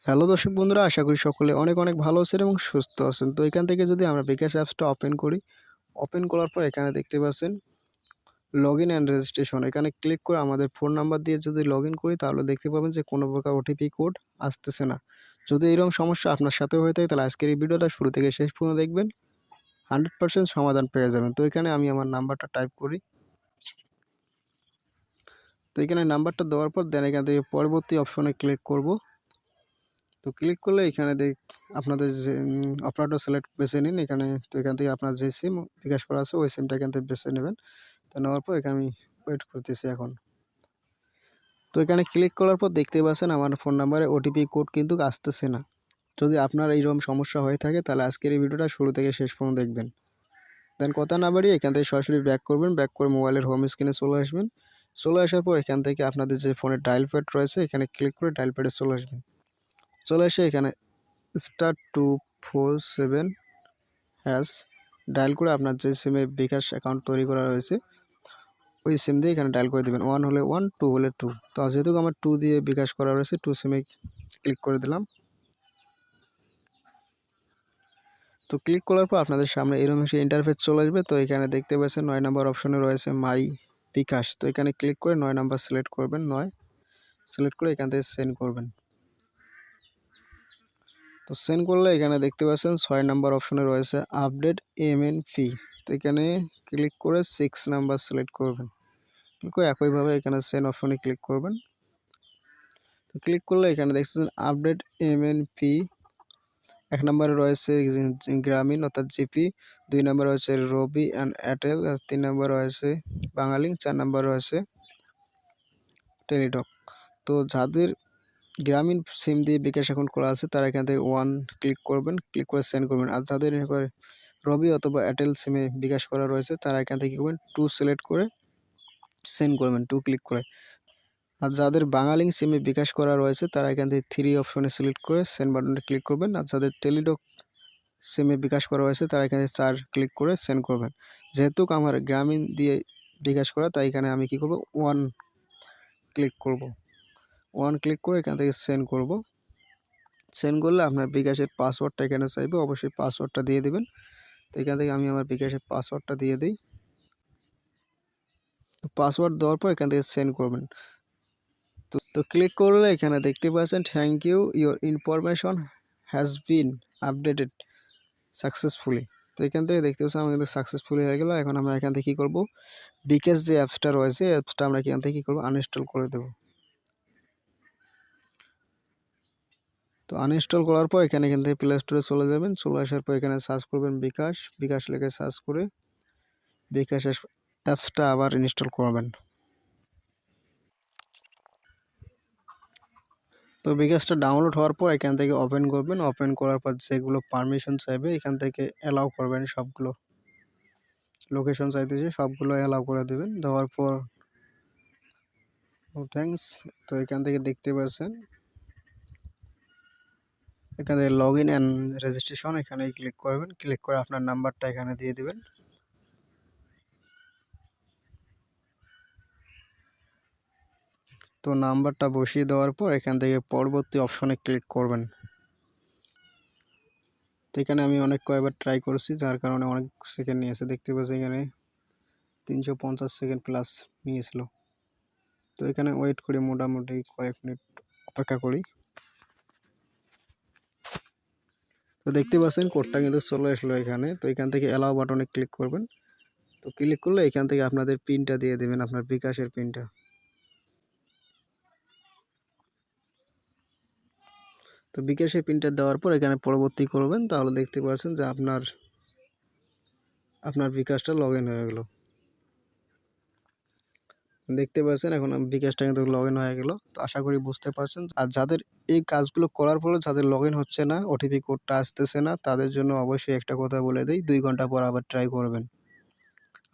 Hello দর্শক বন্ধুরা, আশা করি সকলে অনেক অনেক ভালো আছেন এবং সুস্থ আছেন। তো এখান থেকে যদি আমরা বিকাশ অ্যাপসটা ওপেন করি, ওপেন করার পর এখানে দেখতে পাচ্ছেন লগ ইন অ্যান্ড রেজিস্ট্রেশন, এখানে ক্লিক করে আমাদের ফোন নাম্বার দিয়ে যদি লগ ইন করি তাহলে দেখতে পাবেন যে কোনো প্রকার ওটিপি কোড আসতেছে না। যদি এরকম সমস্যা আপনার সাথে হয়ে থাকে তাহলে আজকের এই ভিডিওটা শুরু থেকে শেষ পর্যন্ত দেখবেন, 100% সমাধান পেয়ে যাবেন। তো এখানে আমি আমার নাম্বারটা টাইপ করি। তো এখানে নাম্বারটা দেওয়ার পর দেন এখান থেকে পরবর্তী অপশনে ক্লিক করব। তো ক্লিক করলে এখানে আপনাদের যে অপারেটর সিলেক্ট বেছে নিন এখানে। তো এখান থেকে আপনার যে সিম বিকাশ করা আছে ওই সিমটা এখান থেকে বেছে নেবেন। তো নেওয়ার পর এখানে আমি ওয়েট করতেছি এখন। তো এখানে ক্লিক করার পর দেখতে পাচ্ছেন আমার ফোন নাম্বারে ওটিপি কোড কিন্তু আসতেছে না। যদি আপনার এইরকম সমস্যা হয়ে থাকে তাহলে আজকের এই ভিডিওটা শুরু থেকে শেষ পর্যন্ত দেখবেন। দেন কথা না বাড়িয়ে এখান থেকে সরাসরি ব্যাক করবেন, ব্যাক করে মোবাইলের হোম স্ক্রিনে চলে আসবেন। চলে আসার পর এখান থেকে আপনাদের যে ফোনের ডায়াল প্যাড রয়েছে এখানে ক্লিক করে ডায়াল প্যাডে চলে আসবেন। চলে এসে এখানে *247# ডায়াল করে আপনার যে সিমে বিকাশ অ্যাকাউন্ট তৈরি করা রয়েছে ওই সিম দিয়ে এখানে ডায়াল করে দেবেন। 1 হলে 1, 2 হলে 2। তো যেহেতু আমার 2 দিয়ে বিকাশ করা রয়েছে 2 সিমে ক্লিক করে দিলাম। তো ক্লিক করার পর আপনাদের সামনে এরকম একটা ইন্টারফেস চলে আসবে। তো এখানে দেখতে পাচ্ছেন 9 নম্বর অপশনে রয়েছে মাই বিকাশ। তো এখানে ক্লিক করে 9 নাম্বার সিলেক্ট করবেন, 9 সিলেক্ট করে এখান থেকে সেন্ড করবেন। তো সেন্ড করলে এখানে দেখতে পাচ্ছেন 6 নাম্বার অপশনে রয়েছে আপডেট এমএনপি। তো এখানে ক্লিক করে 6 নাম্বার সিলেক্ট করবেন। ক্লিক করে একইভাবে এখানে সেন্ড অপশনে ক্লিক করবেন। তো ক্লিক করলে এখানে দেখছেন আপডেট এমএনপি। 1 নম্বরে রয়েছে গ্রামীণ অর্থাৎ জিপি, 2 নম্বরে রয়েছে রবি অ্যান্ড এয়ারটেল, 3 নম্বরে রয়েছে বাঙালিং, 4 নম্বরে রয়েছে টেলিটক। তো যাদের গ্রামীণ সিম দিয়ে বিকাশ অ্যাকাউন্ট করা আছে তারা এখান থেকে 1 ক্লিক করবেন, ক্লিক করে সেন্ড করবেন। আর যাদের রবি অথবা এয়ারটেল সিমে বিকাশ করা রয়েছে তারা এখান থেকে কী করবেন, 2 সিলেক্ট করে সেন্ড করবেন, 2 ক্লিক করে। আর যাদের বাঙালিং সিমে বিকাশ করা রয়েছে তারা এখান থেকে 3 অপশনে সিলেক্ট করে সেন্ড বাটনটা ক্লিক করবেন। আর যাদের টেলিটক সিমে বিকাশ করা হয়েছে তারা এখানে 4 ক্লিক করে সেন্ড করবেন। যেহেতু আমার গ্রামীণ দিয়ে বিকাশ করা তাই এখানে আমি কি করব, 1 ক্লিক করব। 1 ক্লিক করে এখান থেকে সেন্ড করব। সেন্ড করলে আপনার বিকাশের পাসওয়ার্ডটা এখানে চাইবে, অবশ্যই পাসওয়ার্ডটা দিয়ে দিবেন। তো এখান থেকে আমি আমার বিকাশের পাসওয়ার্ডটা দিয়ে দিই। তো পাসওয়ার্ড দেওয়ার পর এখান থেকে সেন্ড করবেন। তো ক্লিক করলে এখানে দেখতে পাচ্ছেন thank you, your information has been updated successfully. তো এখান থেকে দেখতে পাচ্ছি আমার কিন্তু সাকসেসফুলি হয়ে গেল। এখন আমরা এখান থেকে কী করবো, বিকাশ যে অ্যাপসটা রয়েছে অ্যাপসটা আমরা এখান থেকে কী করবো, আনইনস্টল করে দেবো। তো আনইনস্টল করার পর এখান থেকে প্লে স্টোরে চলে যাবেন। চলে আসার পর এখানে সার্চ করবেন বিকাশ, বিকাশ লিখে সার্চ করে বিকাশ অ্যাপসটা আবার ইনস্টল করবেন। তো বিকাশটা ডাউনলোড হওয়ার পর এখান থেকে ওপেন করবেন। ওপেন করার পর যেগুলো পারমিশন চাইবে এখান থেকে অ্যালাউ করবেন, সবগুলো লোকেশন চাইতেছে সবগুলো অ্যালাউ করে দেবেন। দেওয়ার পর থ্যাঙ্কস। তো এখান থেকে দেখতে পাচ্ছেন এখান থেকে লগ ইন অ্যান্ড রেজিস্ট্রেশন, এখানে ক্লিক করবেন। ক্লিক করে আপনার নাম্বারটা এখানে দিয়ে দিবেন। তো নাম্বারটা বসিয়ে দেওয়ার পর এখান থেকে পরবর্তী অপশনে ক্লিক করবেন। তো এখানে আমি কয়েকবার ট্রাই করছি যার কারণে অনেক সেকেন্ড নিয়েছে, দেখতে পাচ্ছি এখানে 350 সেকেন্ড প্লাস নিয়েছিল। তো এখানে ওয়েট করি, মোটামুটি কয়েক মিনিট অপেক্ষা করি। তো দেখতে পাচ্ছেন কোডটা কিন্তু চলে আসলো এখানে। তো এখান থেকে অ্যালাউ বাটনে ক্লিক করবেন। তো ক্লিক করলে এখান থেকে আপনাদের পিনটা দিয়ে দেবেন, আপনার বিকাশের পিনটা। তো বিকাশের পিনটা দেওয়ার পর এখানে পরবর্তী করবেন, তাহলে দেখতে পাচ্ছেন যে আপনার বিকাশটা লগ ইন হয়ে গেল। দেখতে পাচ্ছেন এখন বিকাশটা কিন্তু লগ ইন হয়ে গেল। তো আশা করি বুঝতে পারছেন। আর যাদের এই কাজগুলো করার পরে যাদের লগ ইন হচ্ছে না, ওটিপি কোডটা আসতেছে না, তাদের জন্য অবশ্যই একটা কথা বলে দিই, 2 ঘন্টা পর আবার ট্রাই করবেন।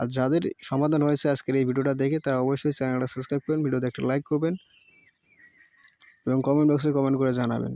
আর যাদের সমাধান হয়েছে আজকের এই ভিডিওটা দেখে তারা অবশ্যই চ্যানেলটা সাবস্ক্রাইব করবেন, ভিডিওতে একটা লাইক করবেন এবং কমেন্ট বক্সে কমেন্ট করে জানাবেন।